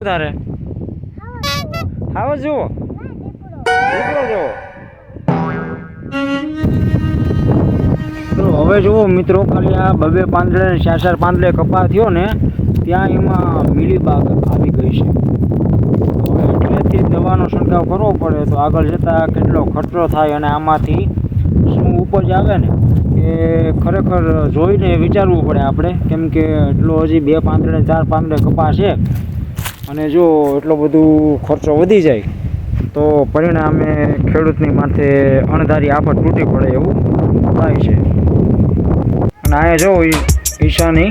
તારે આવો જુઓ દીકરો જુઓ. હવે જુઓ મિત્રો, ખાલી આ બબે પાંદડે ને 4 પાંદડે કપા થયો ને ત્યાં એમાં મિલીબાગ આવી ગઈ છે. હવે એટલેથી દવાનો છંટકાવ કરવો પડે તો આગળ જતાં કેટલો ખર્ચો થાય અને આમાંથી શું ઉપજ આવે ને એ ખરેખર જોઈને વિચારવું પડે આપણે, કેમ કે એટલો હજી 2 પાંદડે 4 પાંદડે કપા છે અને જો એટલો બધું ખર્ચો વધી જાય તો પરિણામે ખેડૂતની માથે અણધારી આફત તૂટી પડે એવું થાય છે. અને અહીંયા જો ઈશાની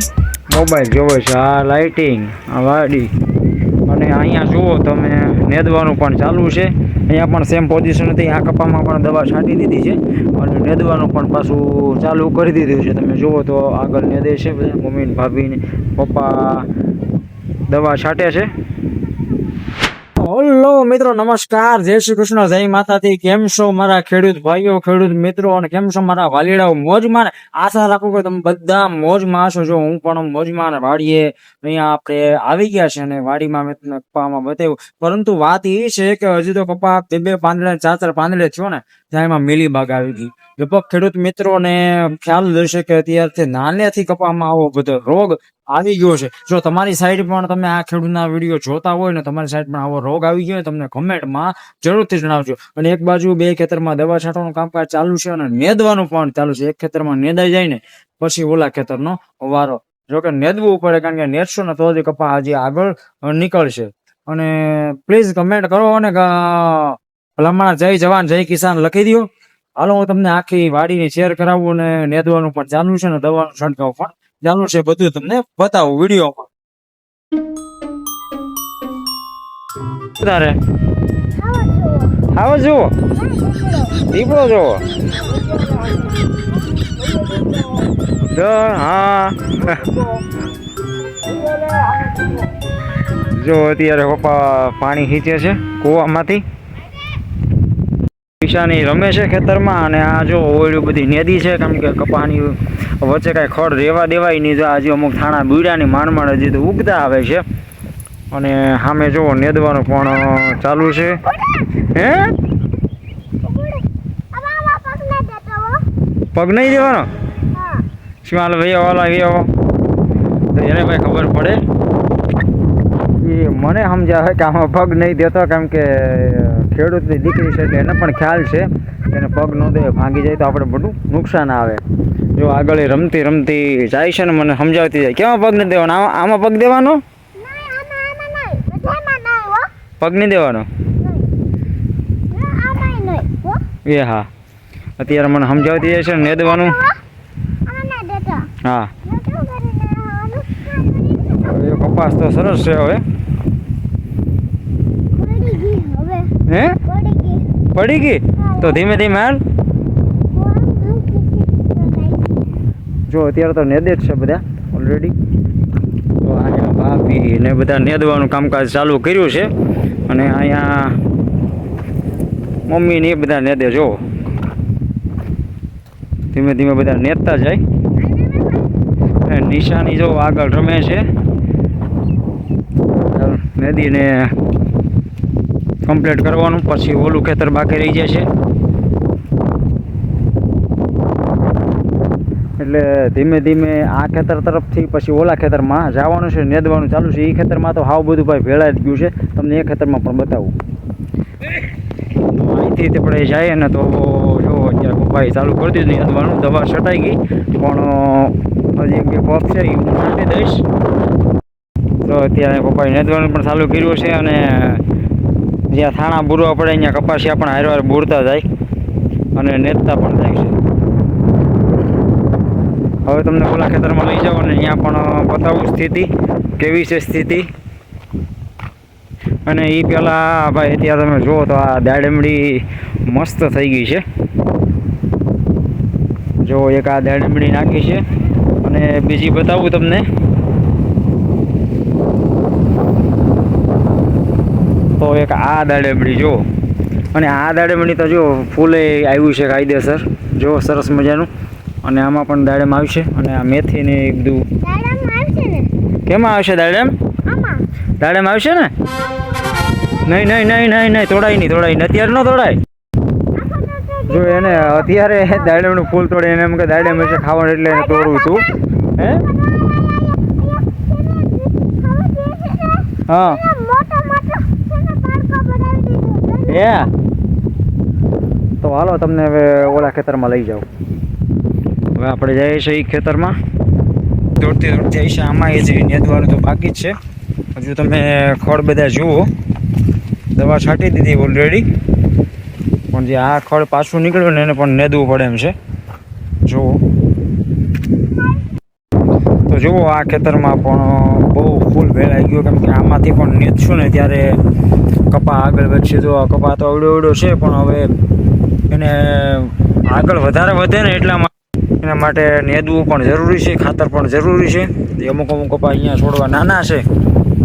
મોબાઈલ જોવે છે, આ લાઇટિંગ, આ વાડી, અને અહીંયા જુઓ તમે નેદવાનું પણ ચાલુ છે. અહીંયા પણ સેમ પોઝિશન હતી, આ કપામાં પણ દવા છાંટી દીધી છે અને નેદવાનું પણ પાછું ચાલુ કરી દીધું છે. તમે જુઓ તો આગળ નેદે છે બધા, મમ્મી ને ભાભી ને પપ્પા દવા છાંટે છે. હેલો મિત્રો, નમસ્કાર, જય શ્રી કૃષ્ણ, જય માતાજી. કેમ છો મારા ખેડૂત ભાઈઓ, ખેડૂત મિત્રો, અને કેમ છો મારા વાલીડાઓ? મોજમાં? આશા રાખું કે તમે બધા મોજમાં હશો. જો હું પણ મોજમાં વાડીએ અહીંયા આપણે આવી ગયા છે અને વાડીમાં મેં તમને કપામાં બતાવ્યું, પરંતુ વાત એ છે કે હજી તો કપા 2 પાંદડે 4 પાંદડે થયો ને ત્યાં એમાં મિલીબાગ આવી ગઈ. લગભગ ખેડૂત મિત્રોને ખ્યાલ રહેશે કે અત્યારથી નાનેથી કપામાં આવો બધો રોગ આવી ગયો છે. જો તમારી સાઈડ પણ તમે આ ખેડૂતના વિડીયો જોતા હોય ને તમારી સાઈડ પણ આવો રોગ આવી ગયો તમને કમેન્ટમાં જરૂરથી જણાવજો. અને એક બાજુ 2 ખેતરમાં દવા છાંટવાનું કામકાજ ચાલુ છે અને નેદવાનું પણ ચાલુ છે. એક ખેતરમાં નેદાઈ જાય ને પછી ઓલા ખેતરનો વારો. જોકે નેદવું પડે, કારણ કે નેદશો ને તો જ કપા હજી આગળ નીકળશે. અને પ્લીઝ કમેન્ટ કરો અને ભલામણ જય જવાન જય કિસાન લખી દો. હાલો હું તમને આખી વાડીની શેર કરાવું અને નેદવાનું પણ ચાલુ છે ને દવાનો છંટકાવ પણ ચાલુ છે, બધું તમને બતાવું વિડીયોમાં. તારે આવો જુઓ દીકરો જુઓ. હા જો અત્યારે પપ્પા પાણી ખીંચે છે કૂવામાંથી. ઈશાની રમે છે ખેતરમાં અને આ જો ઓયડું બધી નેદી છે, કારણ કે કપાની વચ્ચે કાંઈ ખડ રેવા દેવાય નહીં. જો આજે અમુક થાણા બીડાની માંડ હજી તો ઉગતા આવે છે. અને સામે જુઓ નેદવાનું પણ ચાલુ છે. હે પગ નહીં દેવાનો? શું હાલ ભાઈ વાલા ગયો તો એને ભાઈ ખબર પડે. એ મને સમજાવે કે આમાં પગ નહીં દેતો, કારણ કે ખેડૂતની દીકરી છે એટલે એને પણ ખ્યાલ છે એને પગ ન દે ભાંગી જાય તો આપણે બધું નુકસાન આવે. જો આગળ રમતી રમતી જાય છે ને મને સમજાવતી જાય કેમાં પગ નથી દેવાનો. આમાં પગ દેવાનો? પગ નહીં દેવાનો? એ હા, અત્યારે મને સમજાવતી જાય છે નેદવાનું. હા કપાસ તો સરસ છે. હવે હે પડી ગઈ તો ધીમે ધીમે હાલ. જો અત્યારે તો નેદે જ છે બધા ઓલરેડી. તો અહીંયા ભાભી ને બધા નેદવાનું કામકાજ ચાલુ કર્યું છે અને અહીંયા મમ્મી ને એ બધા નેદે. જો ધીમે ધીમે બધા નેદતા જાય. નિશાની જો આગળ રમે છે, નદીને કમ્પ્લીટ કરવાનું, પછી ઓલું ખેતર બાકી રહી જાય છે. એટલે ધીમે ધીમે આ ખેતર તરફથી પછી ઓલા ખેતરમાં જવાનું છે, નેદવાનું ચાલુ છે. એ ખેતરમાં તો હાવ બધું ભાઈ ભેળા જ ગયું છે, તમને એ ખેતરમાં પણ બતાવું. અહીંથી તે આપણે જાય ને તો જો અત્યારે પપ્પાએ ચાલુ કરી દીધું નેદવાનું. દવા છટાઈ ગઈ પણ હજી 1-2 પગ છે એ હું છાંટી દઈશ. તો અત્યારે પપ્પાએ નેદવાનું પણ ચાલુ કર્યું છે અને જ્યાં થાણા બૂરવા પડે અહીંયા કપાસિયા પણ હારવાર બૂરતા જાય અને નેદતા પણ જાય છે. હવે તમને ઓલા ખેતરમાં લઈ જાઓ અને અહીંયા પણ બતાવું સ્થિતિ કેવી છે સ્થિતિ. અને એ પહેલાં ભાઈ અત્યારે તમે જુઓ તો આ દાડમડી મસ્ત થઈ ગઈ છે. જો એક આ દાડમડી નાખી છે અને બીજી બતાવું તમને. તો એક આ દાડમડી જો, અને આ દાડમડી તો જો ફૂલે આવ્યું છે કાયદેસર, જો સરસ મજાનું. અને આમાં પણ દાડમ આવશે અને આ મેથી ને બધું કેમાં આવશે દાડમ? દાડેમાં આવશે ને? નહીં નહીં નહીં નહીં નહીં તોડાય નહીં અત્યારે ન તોડાય. જો એને અત્યારે દાડમનું ફૂલ તોડે એને એમ કે દાડમ હશે ખાવાનું એટલે એને તોડવું હતું. હે હા હે તો હાલો તમને હવે ઓલા ખેતરમાં લઈ જાઉં. હવે આપણે જઈએ છીએ એ ખેતરમાં. દોડતી જઈએ છીએ. આમાં એ જે નેદવાનું તો બાકી જ છે. હજુ તમે ખડ બધા જુઓ. દવા છાંટી દીધી ઓલરેડી, પણ જે આ ખડ પાછું નીકળ્યું ને એને પણ નેદવું પડે એમ છે. જુઓ તો જુઓ આ ખેતરમાં પણ બહુ ફૂલ ભેળાઈ ગયો, કેમ કે આમાંથી પણ નેદશું ને ત્યારે કપા આગળ વધશે. તો કપા તો અવડો છે, પણ હવે એને આગળ વધારે વધે ને એના માટે નેદવું પણ જરૂરી છે, ખાતર પણ જરૂરી છે. અમુક કપા અહીંયા છોડવા નાના છે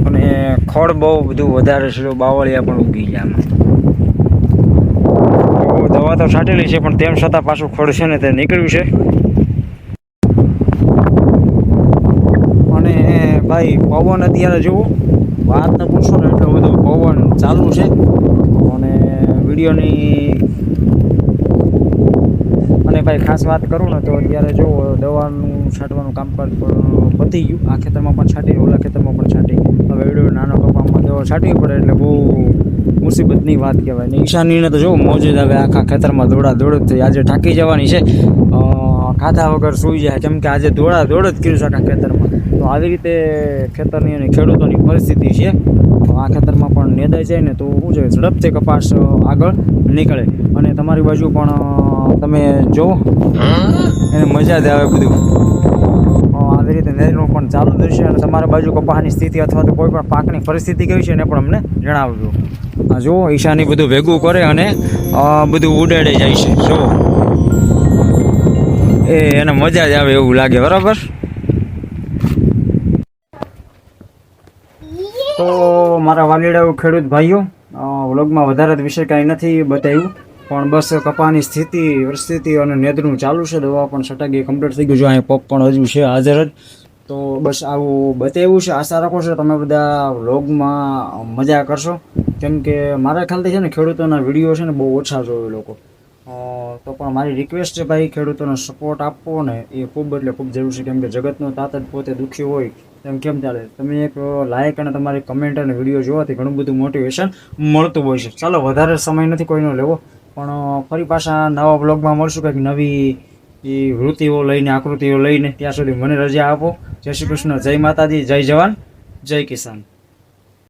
અને ખડ બહુ બધું વધારે છે, બાવળિયા પણ ઉગી ગયા આમાં. તો દવા તો છાંટેલી છે, પણ તેમ છતાં પાછું ખડ છે ને તે નીકળ્યું છે. અને ભાઈ પવન અત્યારે જુઓ, વાત ન પૂછો ને એટલો બધો પવન ચાલુ છે. અને વિડીયોની અને ભાઈ ખાસ વાત કરું ને તો અત્યારે જો દવાનું છાંટવાનું કામકાજ પણ પતી ગયું. આ ખેતરમાં પણ છાંટી, ઓલા ખેતરમાં પણ છાંટી. હવે એવડો નાનો કપામાં દવા છાંટવી પડે એટલે બહુ મુસીબતની વાત કહેવાય. ને ઈશાનીને તો જો મોજ જ હવે આખા ખેતરમાં દોડ જ થઈ. આજે થાકી જવાની છે, ખાધા વગર સૂઈ જાય, કેમ કે આજે દોડ જ કર્યું છે આખા ખેતરમાં. તો આવી રીતે ખેતરની અને ખેડૂતોની પરિસ્થિતિ છે. આ ખેતરમાં પણ નેદાઈ જાય ને તો શું છે, ઝડપથી કપાસ આગળ નીકળે. અને તમારી બાજુ પણ તમે જુઓ એને મજા જ આવે બધું. આવી રીતે નેદનું પણ ચાલુ જ રહેશે. અને તમારા બાજુ કપાસની સ્થિતિ અથવા તો કોઈ પણ પાકની પરિસ્થિતિ કેવી છે એને પણ અમને જણાવજો. જુઓ ઈશાની બધું ભેગું કરે અને બધું ઉડાડે જાય છે. જુઓ એને મજા જ આવે એવું લાગે. બરાબર. તો મારા વાલીડાઓ ખેડૂત ભાઈઓ, વ્લોગમાં વધારે વિષય કાંઈ નથી બતાવ્યું, પણ બસ કપાની પરિસ્થિતિ અને નેદનું ચાલુ છે. દવા પણ છટાઈ કમ્પ્લીટ થઈ ગયું છે. અહીં પપ પણ હજુ છે હાજર જ. તો બસ આવું બતાવ્યું છે. આશા રાખો છો તમે બધા વ્લોગમાં મજા કરશો, કેમ કે મારા ખ્યાલથી છે ને ખેડૂતોના વિડીયો છે ને બહુ ઓછા જોવે લોકો. તો પણ મારી રિક્વેસ્ટ છે ભાઈ, ખેડૂતોને સપોર્ટ આપવો ને એ ખૂબ એટલે ખૂબ જરૂર છે, કેમ કે જગતનો તાત જ પોતે દુઃખી હોય એમ કેમ ચાલે. તમે એક લાઇક અને તમારી કમેન્ટ અને વિડીયો જોવાથી ઘણું બધું મોટિવેશન મળતું હોય છે. ચાલો વધારે સમય નથી કોઈનો લેવો, પણ ફરી પાછા નવા બ્લોગમાં મળશું કંઈક નવી વૃત્તિઓ લઈને, આકૃતિઓ લઈને. ત્યાં સુધી મને રજા આપો. જય શ્રી કૃષ્ણ, જય માતાજી, જય જવાન, જય કિસાન.